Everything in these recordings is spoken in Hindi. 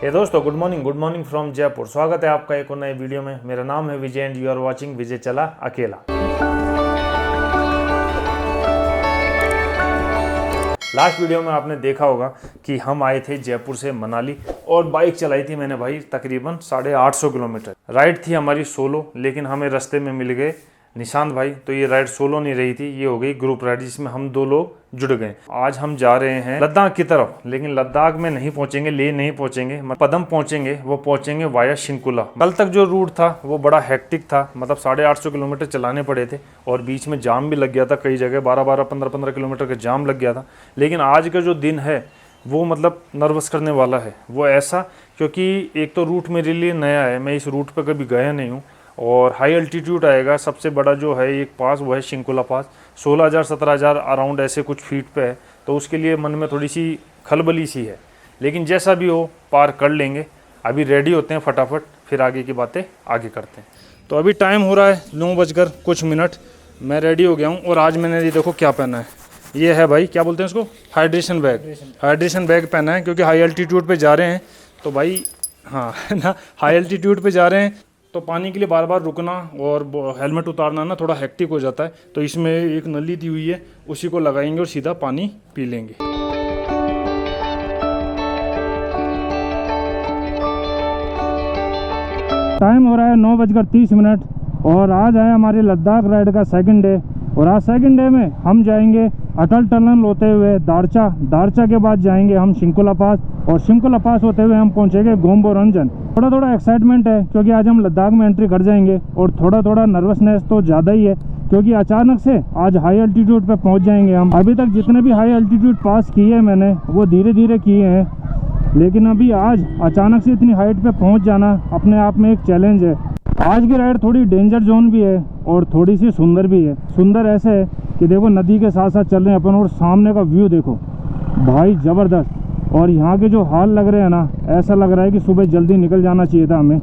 हे दोस्तों, गुड मॉर्निंग फ्रॉम जयपुर। स्वागत है आपका एक और नए वीडियो में। मेरा नाम है विजय एंड यू आर वाचिंग विजय चला अकेला। लास्ट वीडियो में आपने देखा होगा कि हम आए थे जयपुर से मनाली और बाइक चलाई थी मैंने भाई तकरीबन 850 किलोमीटर। राइड थी हमारी सोलो, लेकिन हमें रास्ते में मिल गए निशांत भाई। तो ये राइड सोलो नहीं रही थी, ये हो गई ग्रुप राइड जिसमें हम 2 लोग जुड़ गए। आज हम जा रहे हैं लद्दाख की तरफ, लेकिन लद्दाख में नहीं पहुंचेंगे, लेह नहीं पहुंचेंगे, पदम पहुंचेंगे। वो पहुंचेंगे वाया शिंकुला। कल तक जो रूट था वो बड़ा हेक्टिक था, मतलब 850 किलोमीटर चलाने पड़े थे और बीच में जाम भी लग गया था। कई जगह 12-12, 15-15 किलोमीटर का जाम लग गया था। लेकिन आज का जो दिन है वो मतलब नर्वस करने वाला है। वो ऐसा क्योंकि एक तो रूट मेरे लिए नया है, मैं इस रूट पर कभी गया नहीं हूँ और हाई अल्टीट्यूड आएगा। सबसे बड़ा जो है एक पास वो है शिंकुला पास, 16,000-17,000 अराउंड ऐसे कुछ फीट पे है। तो उसके लिए मन में थोड़ी सी खलबली सी है, लेकिन जैसा भी हो पार कर लेंगे। अभी रेडी होते हैं फटाफट, फिर आगे की बातें आगे करते हैं। तो अभी टाइम हो रहा है 9:00 कुछ। मैं रेडी हो गया हूँ और आज मैंने ये देखो क्या पहना है। ये है भाई, क्या बोलते हैं इसको, हाइड्रेशन बैग पहना है क्योंकि हाई अल्टीट्यूड पर जा रहे हैं। तो भाई हाँ ना, हाई अल्टीट्यूड पर जा रहे हैं तो पानी के लिए बार बार रुकना और हेलमेट उतारना ना थोड़ा हेक्टिक हो जाता है। तो इसमें एक नली दी हुई है, उसी को लगाएंगे और सीधा पानी पी लेंगे। टाइम हो रहा है 9:30 और आज है हमारे लद्दाख राइड का सेकंड डे। और आज सेकंड डे में हम जाएंगे अटल टनल होते हुए दारचा के बाद जाएंगे हम शिंकुला पास और शिंकुला पास होते हुए हम पहुंचेंगे गोम्बो रंजन। थोड़ा एक्साइटमेंट है क्योंकि आज हम लद्दाख में एंट्री कर जाएंगे और थोड़ा नर्वसनेस तो ज़्यादा ही है क्योंकि अचानक से आज हाई अल्टीट्यूड पे पहुंच जाएंगे हम। अभी तक जितने भी हाई अल्टीट्यूड पास किए हैं मैंने वो धीरे धीरे किए हैं, लेकिन अभी आज अचानक से इतनी हाइट पे पहुंच जाना अपने आप में एक चैलेंज है। आज की राइड थोड़ी डेंजर जोन भी है और थोड़ी सी सुंदर भी है। सुंदर ऐसे है कि देखो नदी के साथ साथ चल रहे हैं अपन और सामने का व्यू देखो भाई ज़बरदस्त। और यहाँ के जो हाल लग रहे हैं ना, ऐसा लग रहा है कि सुबह जल्दी निकल जाना चाहिए था हमें,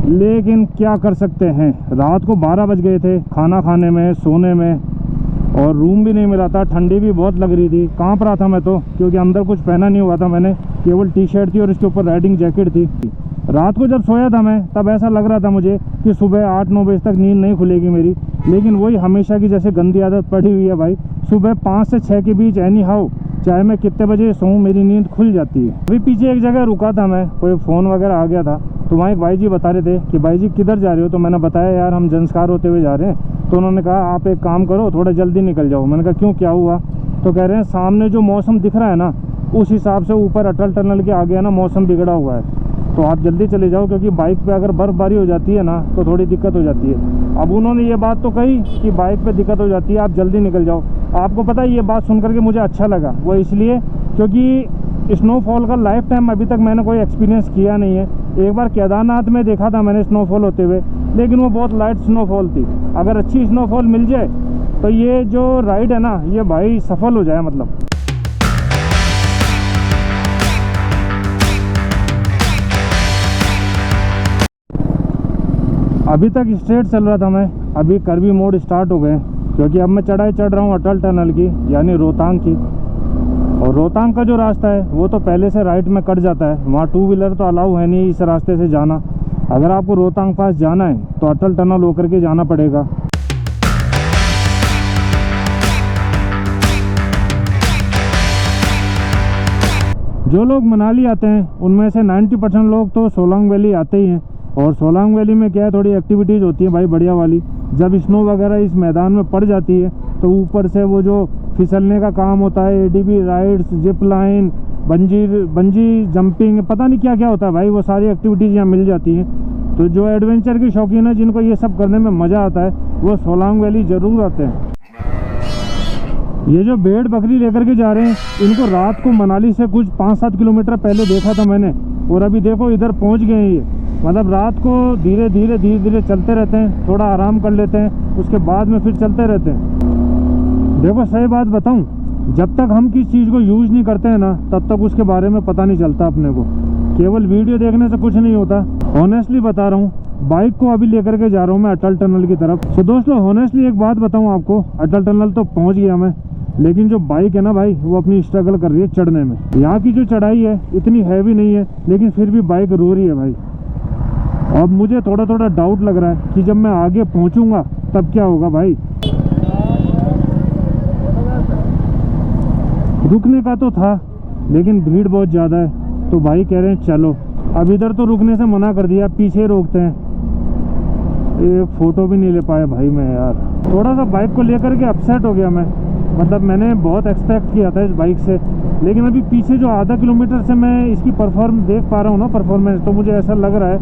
लेकिन क्या कर सकते हैं। रात को 12 बज गए थे खाना खाने में, सोने में, और रूम भी नहीं मिला था। ठंडी भी बहुत लग रही थी, कांप रहा था मैं तो क्योंकि अंदर कुछ पहना नहीं हुआ था मैंने, केवल टी-शर्ट थी और इसके ऊपर राइडिंग जैकेट थी। रात को जब सोया था मैं तब ऐसा लग रहा था मुझे कि सुबह 8-9 बजे तक नींद नहीं खुलेगी मेरी, लेकिन वही हमेशा की जैसे गंदी आदत पड़ी हुई है भाई। सुबह 5 से 6 के बीच एनी हाउ चाहे मैं कितने बजे सोऊं मेरी नींद खुल जाती है। अभी पीछे एक जगह रुका था मैं, कोई फ़ोन वगैरह आ गया था, तो वहाँ एक भाई जी बता रहे थे कि भाई जी किधर जा रहे हो। तो मैंने बताया यार हम जंस्कार होते हुए जा रहे हैं। तो उन्होंने कहा आप एक काम करो थोड़ा जल्दी निकल जाओ। मैंने कहा क्यों, क्या हुआ। तो कह रहे हैं सामने जो मौसम दिख रहा है ना उस हिसाब से ऊपर अटल टनल के आगे है ना मौसम बिगड़ा हुआ है, तो आप जल्दी चले जाओ क्योंकि बाइक पे अगर बर्फ़बारी हो जाती है ना तो थोड़ी दिक्कत हो जाती है। अब उन्होंने ये बात तो कही कि बाइक पे दिक्कत हो जाती है, आप जल्दी निकल जाओ। आपको पता है ये बात सुन करके मुझे अच्छा लगा, वो इसलिए क्योंकि स्नोफॉल का लाइफ टाइम अभी तक मैंने कोई एक्सपीरियंस किया नहीं है। एक बार केदारनाथ में देखा था मैंने स्नोफॉल होते हुए, लेकिन वो बहुत लाइट स्नोफॉल थी। अगर अच्छी स्नोफॉल मिल जाए तो ये जो राइड है ना ये भाई सफल हो जाए। मतलब अभी तक स्ट्रेट चल रहा था मैं, अभी कर्वी मोड स्टार्ट हो गए क्योंकि अब मैं चढ़ाई चढ़ रहा हूँ अटल टनल की, यानी रोहतांग की। और रोहतांग का जो रास्ता है वो तो पहले से राइट में कट जाता है, वहाँ 2 व्हीलर तो अलाउ है नहीं इस रास्ते से जाना। अगर आपको रोहतांग पास जाना है तो अटल टनल होकर के जाना पड़ेगा। जो लोग मनाली आते हैं उनमें से 90% लोग तो सोलांग वैली आते ही हैं। और सोलांग वैली में क्या है, थोड़ी एक्टिविटीज़ होती है भाई बढ़िया वाली। जब स्नो वगैरह इस मैदान में पड़ जाती है तो ऊपर से वो जो फिसलने का काम होता है, ADB rides, zip line, bungee jumping, पता नहीं क्या क्या होता है भाई, वो सारी एक्टिविटीज़ यहाँ मिल जाती हैं। तो जो एडवेंचर की शौकीन है जिनको ये सब करने में मज़ा आता है वो सोलांग वैली ज़रूर आते हैं। ये जो भेड़ बकरी लेकर के जा रहे हैं इनको रात को मनाली से कुछ 5-7 किलोमीटर पहले देखा था मैंने, और अभी देखो इधर पहुंच गए हैं ये। मतलब रात को धीरे धीरे चलते रहते हैं, थोड़ा आराम कर लेते हैं, उसके बाद में फिर चलते रहते हैं। देखो सही बात बताऊं, जब तक हम किसी चीज़ को यूज़ नहीं करते हैं ना तब तक उसके बारे में पता नहीं चलता अपने को। केवल वीडियो देखने से कुछ नहीं होता। ऑनेस्टली बता रहा हूँ, बाइक को अभी लेकर के जा रहा हूँ मैं अटल टनल की तरफ। तो दोस्तों ऑनेस्टली एक बात बताऊँ आपको, अटल टनल तो पहुँच गया मैं, लेकिन जो बाइक है ना भाई, वो अपनी स्ट्रगल कर रही है चढ़ने में। यहाँ की जो चढ़ाई है इतनी हैवी नहीं है, लेकिन फिर भी बाइक रो रही है भाई। अब मुझे थोड़ा थोड़ा डाउट लग रहा है कि जब मैं आगे पहुँचूँगा तब क्या होगा भाई। रुकने का तो था, लेकिन भीड़ बहुत ज़्यादा है, तो भाई कह रहे हैं चलो। अब इधर तो रुकने से मना कर दिया, पीछे रोकते हैं। एक फ़ोटो भी नहीं ले पाया भाई मैं यार। थोड़ा सा बाइक को लेकर के अपसेट हो गया मैं, मतलब मैंने बहुत एक्सपेक्ट किया था इस बाइक से, लेकिन अभी पीछे जो आधा किलोमीटर से मैं इसकी देख पा रहा हूँ ना परफॉर्मेंस, तो मुझे ऐसा लग रहा है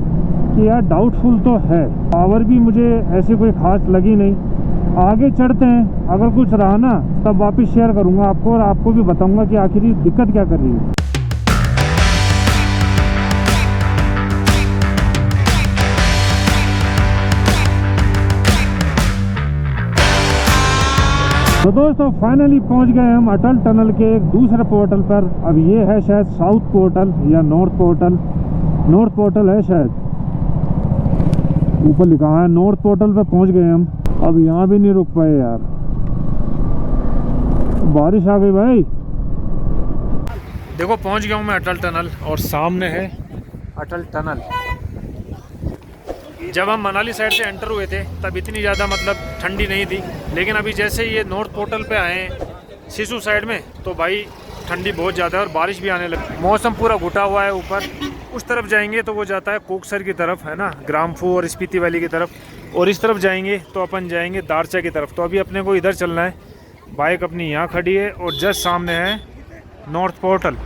कि यार डाउटफुल तो है। पावर भी मुझे ऐसी कोई खास लगी नहीं। आगे चढ़ते हैं, अगर कुछ रहा ना तब वापस शेयर करूँगा आपको, और आपको भी बताऊँगा कि आखिर ये दिक्कत क्या कर रही है। तो दोस्तों फाइनली पहुंच गए हम अटल टनल के एक दूसरे पोर्टल पर। अब ये है शायद साउथ पोर्टल या नॉर्थ पोर्टल है शायद, ऊपर लिखा है नॉर्थ पोर्टल पे पहुंच गए हम। अब यहाँ भी नहीं रुक पाए यार, बारिश आ गई भाई। देखो पहुंच गया हूँ मैं अटल टनल, और सामने है अटल टनल। जब हम मनाली साइड से एंटर हुए थे तब इतनी ज़्यादा मतलब ठंडी नहीं थी, लेकिन अभी जैसे ये नॉर्थ पोर्टल पे आए हैं सिसु साइड में, तो भाई ठंडी बहुत ज़्यादा है और बारिश भी आने लगी। मौसम पूरा घुटा हुआ है। ऊपर उस तरफ जाएंगे तो वो जाता है कोकसर की तरफ, है ना, ग्राम्फू और स्पीति वैली की तरफ, और इस तरफ जाएंगे तो अपन जाएंगे दारचा की तरफ। तो अभी अपने को इधर चलना है। बाइक अपनी यहाँ खड़ी है और जस्ट सामने है नॉर्थ पोर्टल।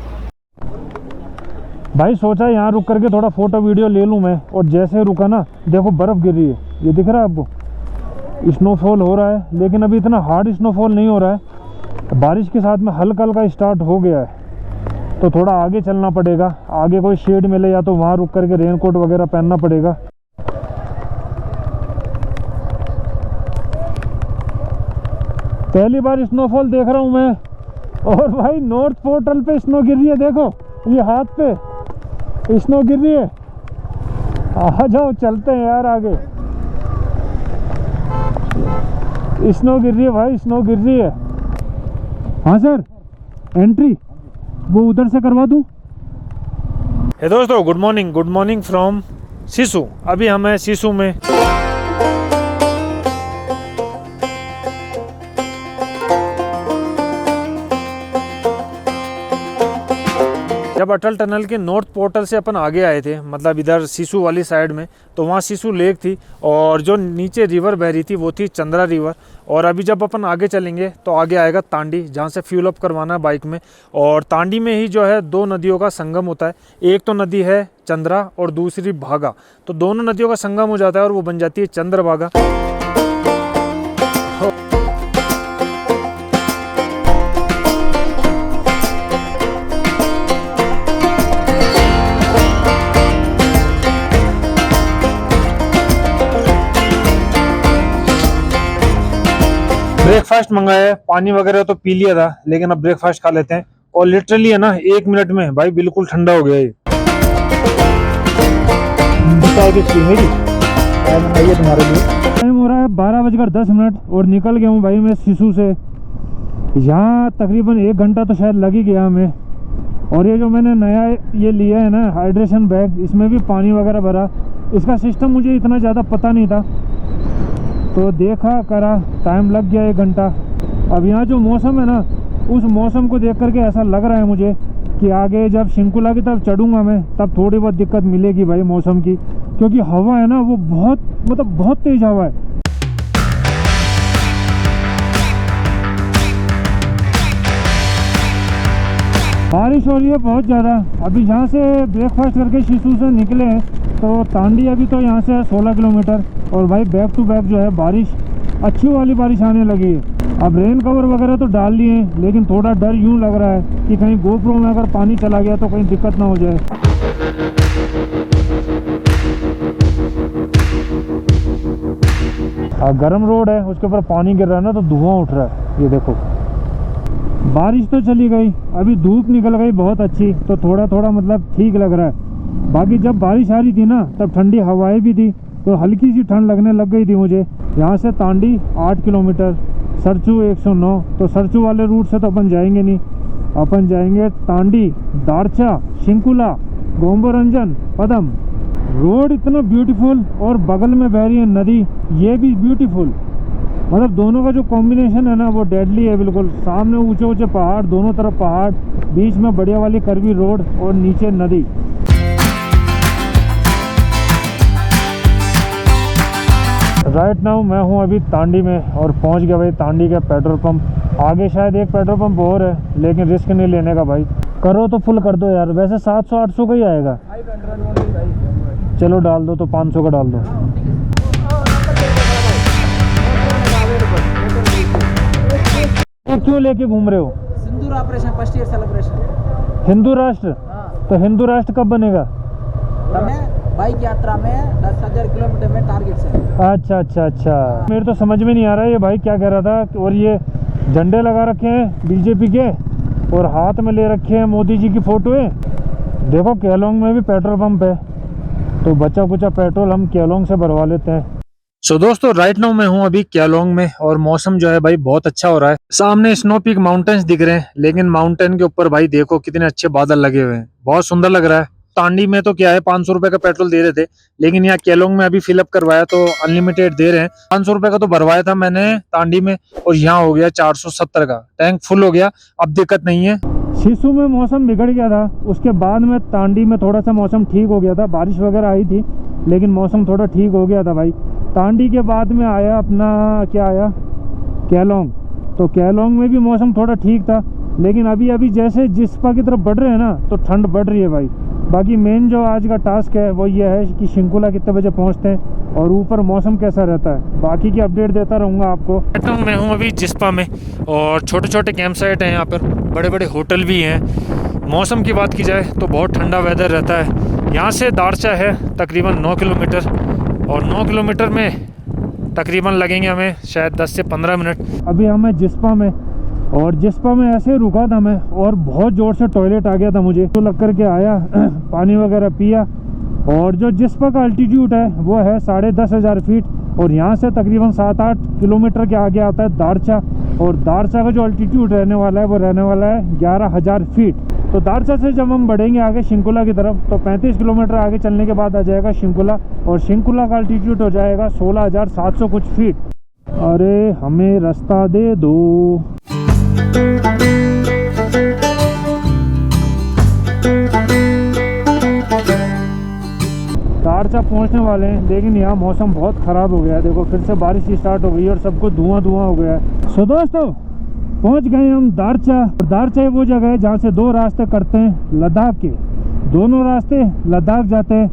भाई सोचा यहाँ रुक करके थोड़ा फोटो वीडियो ले लूँ मैं, और जैसे रुका ना देखो बर्फ़ गिर रही है, ये दिख रहा है आपको। स्नोफॉल हो रहा है, लेकिन अभी इतना हार्ड स्नोफॉल नहीं हो रहा है, बारिश के साथ में हल्का हल्का स्टार्ट हो गया है। तो थोड़ा आगे चलना पड़ेगा, आगे कोई शेड मिले या तो वहाँ रुक करके रेनकोट वगैरह पहनना पड़ेगा। पहली बार स्नोफॉल देख रहा हूँ मैं, और भाई नॉर्थ पोर्टल पे स्नो गिर रही है, देखो ये हाथ पे स्नो गिर रही है। आ जाओ चलते हैं यार आगे। स्नो गिर रही है भाई, स्नो गिर रही है। हाँ सर, एंट्री वो उधर से करवा दूं? हे दोस्तों, गुड मॉर्निंग फ्रॉम सिसु। अभी हम हैं सिसु में। जब अटल टनल के नॉर्थ पोर्टल से अपन आगे आए थे, मतलब इधर सिसु वाली साइड में, तो वहाँ सिसु लेक थी, और जो नीचे रिवर बह रही थी वो थी चंद्रा रिवर। और अभी जब अपन आगे चलेंगे तो आगे आएगा तांडी, जहाँ से फ्यूल अप करवाना है बाइक में। और तांडी में ही जो है दो नदियों का संगम होता है, एक तो नदी है चंद्रा और दूसरी भागा। तो दोनों नदियों का संगम हो जाता है और वो बन जाती है चंद्रभागा। ब्रेकफास्ट मंगाया है, पानी वगैरह तो पी लिया था, लेकिन अब ब्रेकफास्ट खा लेते हैं। और लिटरली है ना 1 मिनट में भाई बिल्कुल ठंडा हो गया ये। तुम्हारे लिए टाइम हो रहा है 12:10 और निकल गया हूँ भाई मैं सिसु से। यहाँ तकरीबन 1 घंटा तो शायद लग ही गया हमें। और ये जो मैंने नया ये लिया है ना हाइड्रेशन बैग, इसमें भी पानी वगैरह भरा। इसका सिस्टम मुझे इतना ज़्यादा पता नहीं था, तो देखा करा, टाइम लग गया 1 घंटा। अब यहाँ जो मौसम है ना, उस मौसम को देख करके ऐसा लग रहा है मुझे कि आगे जब शिंकुला की तरफ चढ़ूंगा मैं, तब थोड़ी बहुत दिक्कत मिलेगी भाई मौसम की, क्योंकि हवा है ना वो बहुत तेज हवा है। बारिश हो रही है बहुत ज़्यादा। अभी यहाँ से ब्रेकफास्ट करके सिसु से निकले हैं, तो तांडी अभी तो यहाँ से है 16 किलोमीटर। और भाई बैक टू बैक जो है बारिश, अच्छी वाली बारिश आने लगी है। अब रेन कवर वगैरह तो डाल लिए हैं, लेकिन थोड़ा डर यूँ लग रहा है कि कहीं गोप्रो में अगर पानी चला गया तो कहीं दिक्कत ना हो जाए। गर्म रोड है, उसके ऊपर पानी गिर रहा है ना, तो धुआं उठ रहा है। ये देखो बारिश तो चली गई, अभी धूप निकल गई बहुत अच्छी, तो थोड़ा थोड़ा मतलब ठीक लग रहा है। बाकी जब बारिश आ रही थी ना, तब ठंडी हवाएं भी थी, तो हल्की सी ठंड लगने लग गई थी मुझे। यहाँ से तांडी 8 किलोमीटर, सरचू 109। तो सरचू वाले रूट से तो अपन जाएंगे नहीं, अपन जाएंगे तांडी, दारचा, शिंकुला, गोम्बोरंजन, पदम। रोड इतना ब्यूटीफुल और बगल में बह रही है नदी, ये भी ब्यूटीफुल। मतलब दोनों का जो कॉम्बिनेशन है ना वो डेडली है बिल्कुल। सामने ऊंचे ऊंचे पहाड़, दोनों तरफ पहाड़, बीच में बढ़िया वाली कर्वी रोड और नीचे नदी। राइट नाउ मैं हूँ अभी तांडी में और पहुँच गया भाई तांडी के पेट्रोल पंप। आगे शायद एक पेट्रोल पंप और है, लेकिन रिस्क नहीं लेने का भाई। करो तो फुल कर दो यार, वैसे 700-800 का ही आएगा। चलो डाल दो, तो 500 का डाल दो। तो क्यों लेके घूम रहे हो? Sindoor operation first year celebration. Hindu राष्ट्र? तो हिंदू राष्ट्र कब बनेगा? बाइक यात्रा में 10,000 किलोमीटर में टारगेट से। अच्छा अच्छा अच्छा, मेरे तो समझ में नहीं आ रहा है ये भाई क्या कह रहा था। और ये झंडे लगा रखे हैं बीजेपी के और हाथ में ले रखे हैं मोदी जी की फोटो है। देखो केलोंग में भी पेट्रोल पंप है, तो बचा कुचा पेट्रोल हम केलोंग से भरवा लेते हैं। सो दोस्तों राइट नाउ मैं हूँ अभी केलोंग में और मौसम जो है भाई बहुत अच्छा हो रहा है। सामने स्नो पीक माउंटेन्स दिख रहे हैं, लेकिन माउंटेन के ऊपर भाई देखो कितने अच्छे बादल लगे हुए हैं, बहुत सुंदर लग रहा है। तांडी में तो क्या है 500 रुपए का पेट्रोल दे रहे थे, लेकिन यहाँ केलोंग में अभी फिलअप करवाया तो अनलिमिटेड दे रहे हैं। 500 रुपए का तो भरवाया था मैंने तांडी में और यहाँ हो गया 470 का। टैंक फुल हो गया, अब दिक्कत नहीं है। शिशु में मौसम बिगड़ गया था, उसके बाद में तांडी में थोड़ा सा मौसम ठीक हो गया था। बारिश वगैरह आई थी लेकिन मौसम थोड़ा ठीक हो गया था भाई। तांडी के बाद में आया अपना क्या आया, केलोंग। तो केलोंग में भी मौसम थोड़ा ठीक था, लेकिन अभी जैसे जिस्पा की तरफ बढ़ रहे हैं ना तो ठंड बढ़ रही है भाई। बाकी मेन जो आज का टास्क है वो ये है कि शिंकुला कितने बजे पहुंचते हैं और ऊपर मौसम कैसा रहता है। बाकी की अपडेट देता रहूँगा आपको। मैं हूँ अभी जिस्पा में और छोटे छोटे कैंप साइट हैं यहाँ पर, बड़े बड़े होटल भी हैं। मौसम की बात की जाए तो बहुत ठंडा वेदर रहता है। यहाँ से दारचा है तकरीबन 9 किलोमीटर और 9 किलोमीटर में तकरीबन लगेंगे हमें शायद 10 से 15 मिनट। अभी हमें जिस्पा में, और जिस्पा में ऐसे रुका था मैं और बहुत ज़ोर से टॉयलेट आ गया था मुझे, तो लग करके आया पानी वगैरह पिया। और जो जिस्पा का अल्टीट्यूड है वो है 10,500 फीट और यहाँ से तकरीबन 7-8 किलोमीटर के आगे आता है दारचा। और दारचा का जो अल्टीट्यूड रहने वाला है वो रहने वाला है 11,000 फीट। तो दारचा से जब हम बढ़ेंगे आगे शिंकुला की तरफ तो 35 किलोमीटर आगे चलने के बाद आ जाएगा शिंकुला, और शिंकुला का अल्टीट्यूड हो जाएगा 16,700 कुछ फीट। अरे हमें रास्ता दे दो। दारचा पहुंचने वाले हैं, लेकिन यहाँ मौसम बहुत ख़राब हो गया है। देखो फिर से बारिश स्टार्ट हो गई और सब कुछ धुआं हो गया है। सो दोस्तों पहुंच गए हम दारचा। और दारचा वो जगह है जहाँ से 2 रास्ते करते हैं लद्दाख के, दोनों रास्ते लद्दाख जाते हैं।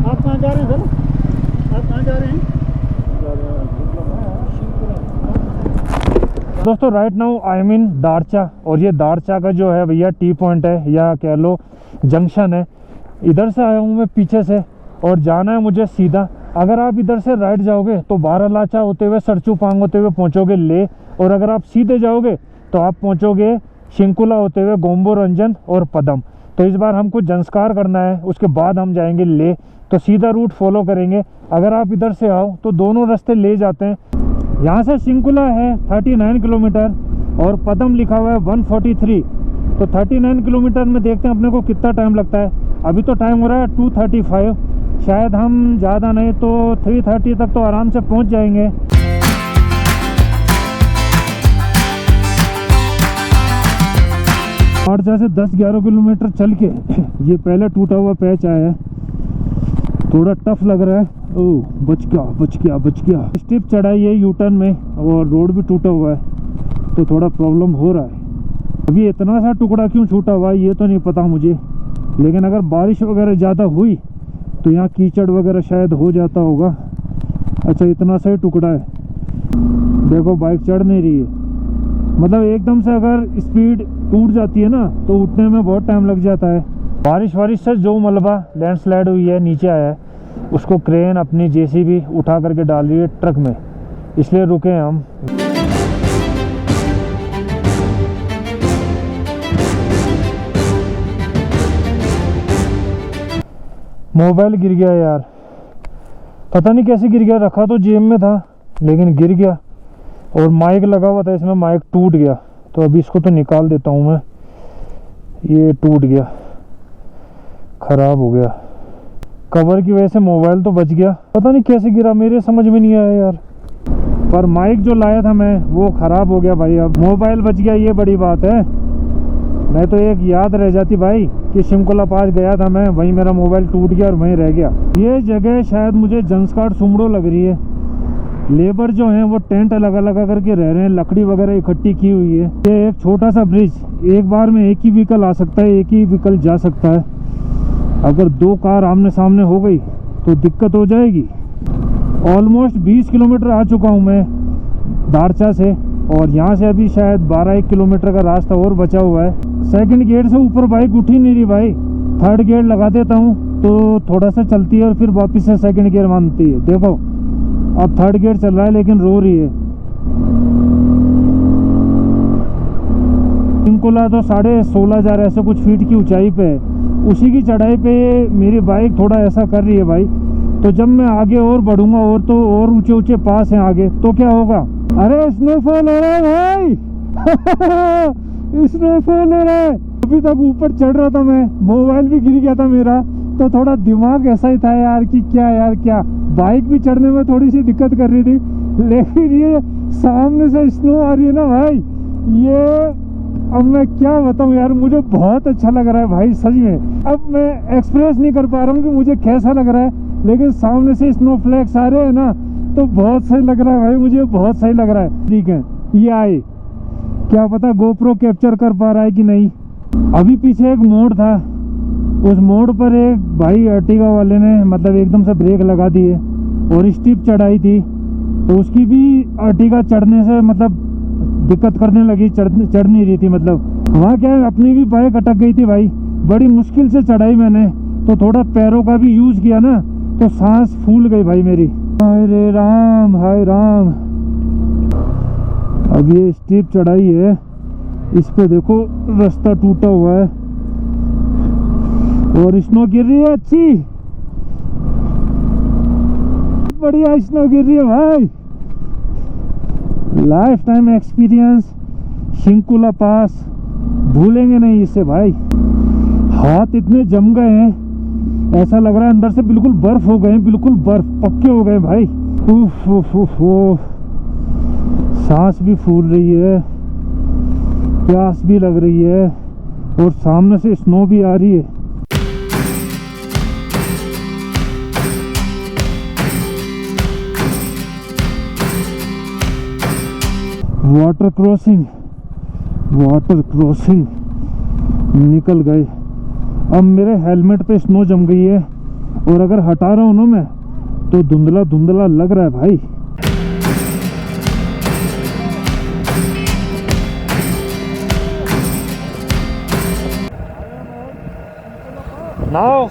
आप कहाँ जा रहे हैं सर? आप कहाँ जा रहे हैं? दोस्तों राइट नाउ आई एम इन दारचा, और ये दारचा का जो है भैया टी पॉइंट है या कह लो जंक्शन है। इधर से आया हूँ मैं पीछे से और जाना है मुझे सीधा। अगर आप इधर से राइट जाओगे तो बारालाचा होते हुए सरचू पांग होते हुए पहुँचोगे ले, और अगर आप सीधे जाओगे तो आप पहुँचोगे शिंकुला होते हुए गोम्बोरंजन और पदम। तो इस बार हमको जंस्कार करना है, उसके बाद हम जाएंगे ले। तो सीधा रूट फॉलो करेंगे। अगर आप इधर से आओ तो दोनों रास्ते ले जाते हैं। यहाँ से शिंकुला है 39 किलोमीटर और पदम लिखा हुआ है 143। तो 39 किलोमीटर में देखते हैं अपने को कितना टाइम लगता है। अभी तो टाइम हो रहा है 2:35, शायद हम ज़्यादा नहीं तो 3:30 तक तो आराम से पहुँच जाएंगे। और जैसे 10-11 किलोमीटर चल के ये पहले टूटा हुआ पैच आया है, थोड़ा टफ लग रहा है। ओह बच गया। स्टिप चढ़ाई है यू टर्न में और रोड भी टूटा हुआ है, तो थोड़ा प्रॉब्लम हो रहा है। अभी इतना सा टुकड़ा क्यों छूटा हुआ है ये तो नहीं पता मुझे, लेकिन अगर बारिश वगैरह ज़्यादा हुई तो यहाँ कीचड़ वगैरह शायद हो जाता होगा। अच्छा इतना सा ही टुकड़ा है। देखो बाइक चढ़ नहीं रही है, मतलब एकदम से अगर स्पीड टूट जाती है ना तो उठने में बहुत टाइम लग जाता है। बारिश से जो मलबा लैंडस्लाइड हुई है नीचे आया है, उसको क्रेन अपनी जेसीबी उठा करके डाल रही है ट्रक में, इसलिए रुके हैं हम। मोबाइल गिर गया यार, पता नहीं कैसे गिर गया, रखा तो जेब में था लेकिन गिर गया। और माइक लगा हुआ था इसमें, माइक टूट गया, तो अभी इसको तो निकाल देता हूँ मैं। ये टूट गया, खराब हो गया। कवर की वजह से मोबाइल तो बच गया, पता नहीं कैसे गिरा, मेरे समझ में नहीं आया यार। पर माइक जो लाया था मैं वो खराब हो गया भाई। अब मोबाइल बच गया, ये बड़ी बात है। मैं तो एक याद रह जाती भाई कि शिंकुला पास गया था मैं, वहीं मेरा मोबाइल टूट गया और वहीं रह गया। ये जगह शायद मुझे जंसकाट सुमड़ो लग रही है। लेबर जो हैं वो टेंट अलग अलग करके रह रहे हैं, लकड़ी वगैरह इकट्ठी की हुई है। ये एक छोटा सा ब्रिज, एक बार में एक ही व्हीकल आ सकता है, एक ही व्हीकल जा सकता है। अगर दो कार आमने सामने हो गई तो दिक्कत हो जाएगी। ऑलमोस्ट 20 किलोमीटर आ चुका हूँ मैं दारचा से, और यहाँ से अभी शायद 12-1 किलोमीटर का रास्ता और बचा हुआ है। सेकंड गेट से ऊपर बाइक उठ ही नहीं रही भाई। थर्ड गेट लगा देता हूँ तो थोड़ा सा चलती है और फिर वापस से सेकंड गेयर मानती है। देखो अब थर्ड गेट चल रहा है लेकिन रो रही है। शिंकुला तो 16,500 ऐसे कुछ फीट की ऊंचाई पे है, उसी की चढ़ाई पे मेरी बाइक थोड़ा ऐसा कर रही है भाई। तो जब मैं आगे और बढ़ूंगा और तो और ऊंचे ऊंचे पास हैं आगे, तो क्या होगा। अरे स्नोफॉल हो रहा है भाई स्नोफॉल हो रहा है। अभी तक ऊपर चढ़ रहा था मैं, मोबाइल भी गिर गया था मेरा, तो थोड़ा दिमाग ऐसा ही था यार कि क्या यार क्या। बाइक भी चढ़ने में थोड़ी सी दिक्कत कर रही थी, लेकिन ये सामने से स्नो आ रही है ना भाई, ये अब मैं क्या बताऊं यार, मुझे बहुत अच्छा लग रहा है भाई सच में। अब मैं एक्सप्रेस नहीं कर पा रहा हूँ कि मुझे कैसा लग रहा है, लेकिन सामने से स्नो फ्लैक्स आ रहे हैं ना तो बहुत सही लग रहा है भाई, मुझे बहुत सही लग रहा है। ठीक है, ये आए, क्या पता गोप्रो कैप्चर कर पा रहा है कि नहीं। अभी पीछे एक मोड़ था, उस मोड़ पर एक भाई अर्टिगा वाले ने मतलब एकदम से ब्रेक लगा दिए और स्टीप चढ़ाई थी, तो उसकी भी अर्टिगा चढ़ने से मतलब दिक्कत करने लगी, चढ़ नहीं रही थी। मतलब वहाँ क्या है, अपनी भी बाइक अटक गई थी भाई, बड़ी मुश्किल से चढ़ाई मैंने, तो थोड़ा पैरों का भी यूज किया ना तो सांस फूल गई भाई मेरी। हाय रे राम, हाय राम। अब ये स्टीप चढ़ाई है, इस पे देखो रास्ता टूटा हुआ है और स्नो गिर रही है, अच्छी बढ़िया स्नो गिर रही है भाई। लाइफ टाइम एक्सपीरियंस, शिंकुला पास भूलेंगे नहीं इससे भाई। हाथ इतने जम गए हैं, ऐसा लग रहा है अंदर से बिल्कुल बर्फ हो गए हैं, बिल्कुल बर्फ पक्के हो गए भाई। उफ उफ उफ उफ। सांस भी फूल रही है, प्यास भी लग रही है और सामने से स्नो भी आ रही है। वाटर क्रॉसिंग, वाटर क्रॉसिंग निकल गए। अब मेरे हेलमेट पे स्नो जम गई है और अगर हटा रहा हूँ ना मैं तो धुंधला धुंधला लग रहा है भाई। Now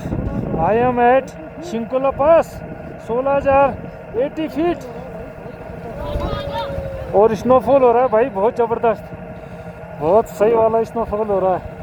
I am at Shinkula pass, 16,080 feet और स्नोफॉल हो रहा है भाई, बहुत ज़बरदस्त, बहुत सही वाला स्नोफॉल हो रहा है।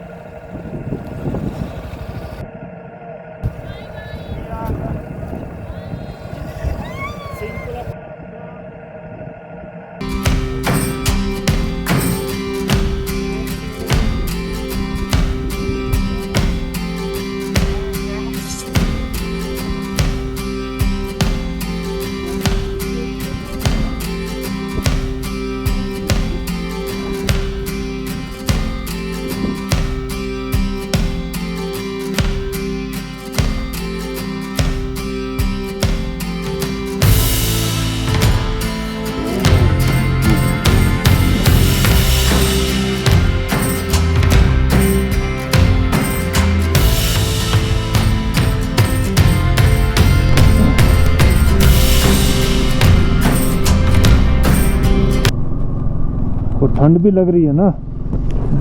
ठंड भी लग रही है ना,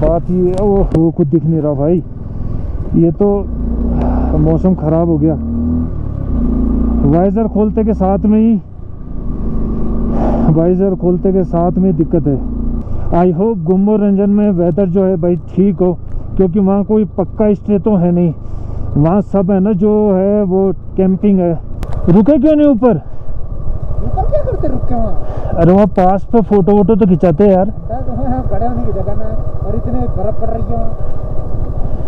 बात ये वो कुछ दिख नहीं रहा भाई, ये तो मौसम खराब हो गया। वाइजर खोलते के साथ में ही दिक्कत है। आई होप गुम्बो रंजन में वेदर जो है भाई ठीक हो, क्योंकि वहाँ कोई पक्का स्टे तो है नहीं, वहाँ सब है ना जो है वो कैंपिंग है। रुके क्यों नहीं ऊपर? ऊपर क्या करते रुके वहाँ? अरे वहाँ पास पे फोटो वोटो तो खिंचाते हैं यार। खड़े होने की जगह ना, और इतने बर्फ पड़ रही है।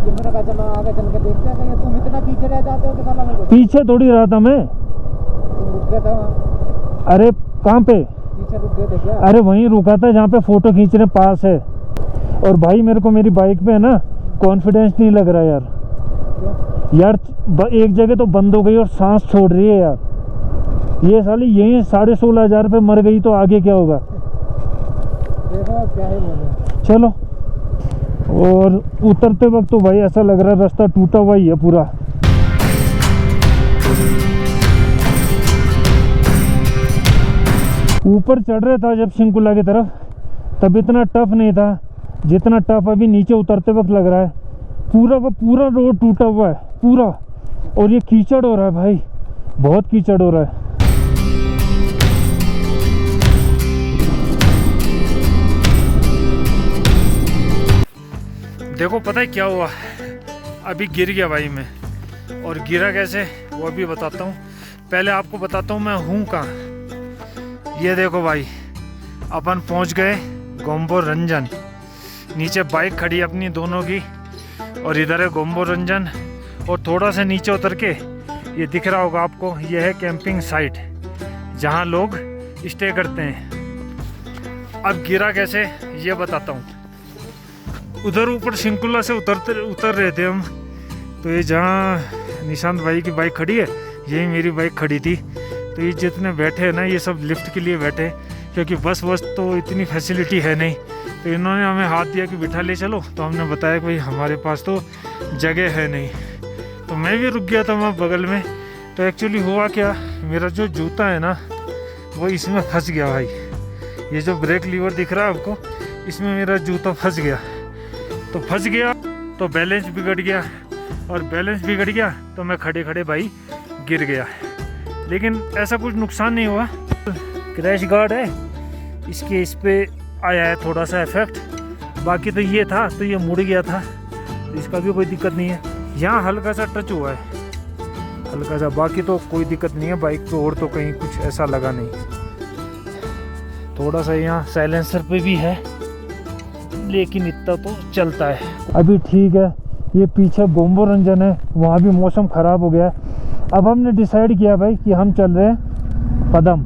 मैंने कहा चलो आगे चल के देखते हैं। कहीं तुम इतना पीछे रह जाते हो कि साला मेरे को। पीछे थोड़ी रहा था मैं। तुम रुक गए थे वहाँ। अरे कहाँ पे? पीछे रुक गए थे क्या? अरे वहीं रुका था जहाँ पे फोटो खींच रहे पास है। और भाई मेरे को मेरी बाइक पे है ना कॉन्फिडेंस नहीं लग रहा यार। क्यों? यार एक जगह तो बंद हो गई और सांस छोड़ रही है यार। ये साली यही 16,500 पे मर गई तो आगे क्या होगा? देखो क्या ही बोले। चलो। और उतरते वक्त तो भाई ऐसा लग रहा है रास्ता टूटा हुआ ही है पूरा। ऊपर चढ़ रहा था जब शिंकुला की तरफ, तब इतना टफ नहीं था जितना टफ अभी नीचे उतरते वक्त लग रहा है। पूरा का पूरा रोड टूटा हुआ है पूरा। और ये कीचड़ हो रहा है भाई, बहुत कीचड़ हो रहा है। देखो पता है क्या हुआ, अभी गिर गया भाई मैं। और गिरा कैसे वो अभी बताता हूँ। पहले आपको बताता हूँ मैं हूँ कहाँ। ये देखो भाई, अपन पहुँच गए गोम्बो रंजन। नीचे बाइक खड़ी अपनी दोनों की, और इधर है गोम्बो रंजन। और थोड़ा सा नीचे उतर के ये दिख रहा होगा आपको, ये है कैंपिंग साइट जहाँ लोग स्टे करते हैं। अब गिरा कैसे ये बताता हूँ। उधर ऊपर शिंकुला से उतर रहे थे हम, तो ये जहाँ निशांत भाई की बाइक खड़ी है यही मेरी बाइक खड़ी थी। तो ये जितने बैठे हैं ना ये सब लिफ्ट के लिए बैठे, क्योंकि बस तो इतनी फैसिलिटी है नहीं। तो इन्होंने हमें हाथ दिया कि बिठा ले चलो, तो हमने बताया कि भाई हमारे पास तो जगह है नहीं। तो मैं भी रुक गया था वहाँ बगल में। तो एक्चुअली हुआ क्या, मेरा जो जूता है ना वो इसमें फंस गया भाई। ये जो ब्रेक लीवर दिख रहा है आपको, इसमें मेरा जूता फंस गया। तो फंस गया तो बैलेंस बिगड़ गया, और बैलेंस बिगड़ गया तो मैं खड़े खड़े भाई गिर गया। लेकिन ऐसा कुछ नुकसान नहीं हुआ। क्रैश गार्ड है इसके, इस पे आया है थोड़ा सा इफेक्ट। बाकी तो ये था तो ये मुड़ गया था, तो इसका भी कोई दिक्कत नहीं है। यहाँ हल्का सा टच हुआ है, हल्का सा, बाकी तो कोई दिक्कत नहीं है बाइक पे। और तो कहीं कुछ ऐसा लगा नहीं। थोड़ा सा यहाँ साइलेंसर पे भी है, लेकिन इतना तो चलता है अभी ठीक है। ये पीछे गोम्बो रंजन है, वहाँ भी मौसम ख़राब हो गया है। अब हमने डिसाइड किया भाई कि हम चल रहे हैं पदम।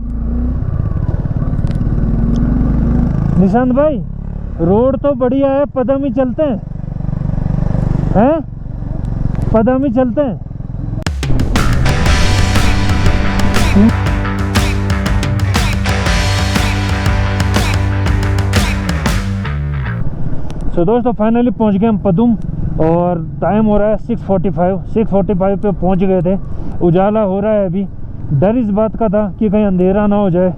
निशांत भाई रोड तो बढ़िया है, पदम ही चलते हैं, पदम ही चलते हैं। तो दोस्तों फाइनली पहुंच गए हम पदम, और टाइम हो रहा है 6:45 पे पहुंच गए थे। उजाला हो रहा है अभी। डर इस बात का था कि कहीं अंधेरा ना हो जाए,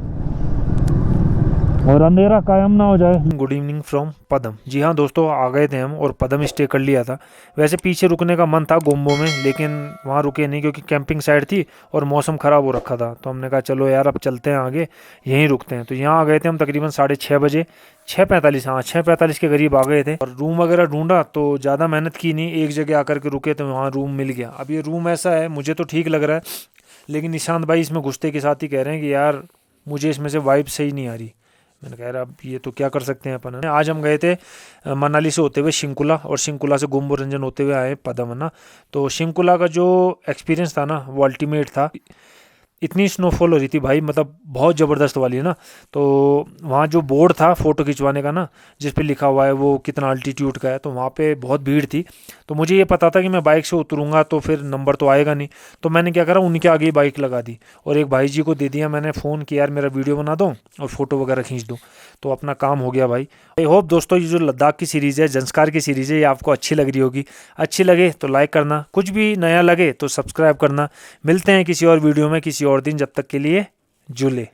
और अंधेरा कायम ना हो जाए। गुड इवनिंग फ्रॉम पदम। जी हाँ दोस्तों, आ गए थे हम और पदम स्टे कर लिया था। वैसे पीछे रुकने का मन था गोम्बो में, लेकिन वहाँ रुके नहीं क्योंकि कैंपिंग साइट थी और मौसम ख़राब हो रखा था। तो हमने कहा चलो यार अब चलते हैं आगे, यहीं रुकते हैं। तो यहाँ आ गए थे हम तकरीबन 6:30 बजे, 6:45, हाँ 6:45 के करीब आ गए थे। और रूम वगैरह ढूंढा तो ज़्यादा मेहनत की नहीं, एक जगह आकर के रुके तो वहाँ रूम मिल गया। अब ये रूम ऐसा है, मुझे तो ठीक लग रहा है, लेकिन निशांत भाई इसमें घुसते के साथ ही कह रहे हैं कि यार मुझे इसमें से वाइब सही नहीं आ रही। मैंने कह रहा अब ये तो क्या कर सकते हैं अपन। आज हम गए थे मनाली से होते हुए शिंकुला, और शिंकुला से गोम्बो रंजन होते हुए आए पदम ना। तो शिंकुला का जो एक्सपीरियंस था ना वो अल्टीमेट था। इतनी स्नोफॉल हो रही थी भाई, मतलब बहुत ज़बरदस्त वाली है ना। तो वहाँ जो बोर्ड था फ़ोटो खिंचवाने का ना, जिस पे लिखा हुआ है वो कितना अल्टीट्यूड का है, तो वहाँ पे बहुत भीड़ थी। तो मुझे ये पता था कि मैं बाइक से उतरूँगा तो फिर नंबर तो आएगा नहीं। तो मैंने क्या करा, उनके आगे ही बाइक लगा दी और एक भाई जी को दे दिया। मैंने फ़ोन किया यार मेरा वीडियो बना दो और फ़ोटो वगैरह खींच दो, तो अपना काम हो गया भाई। आई होप दोस्तों ये जो लद्दाख की सीरीज़ है, जंस्कार की सीरीज़ है, ये आपको अच्छी लग रही होगी। अच्छी लगे तो लाइक करना, कुछ भी नया लगे तो सब्सक्राइब करना। मिलते हैं किसी और वीडियो में किसी और दिन, जब तक के लिए जुले।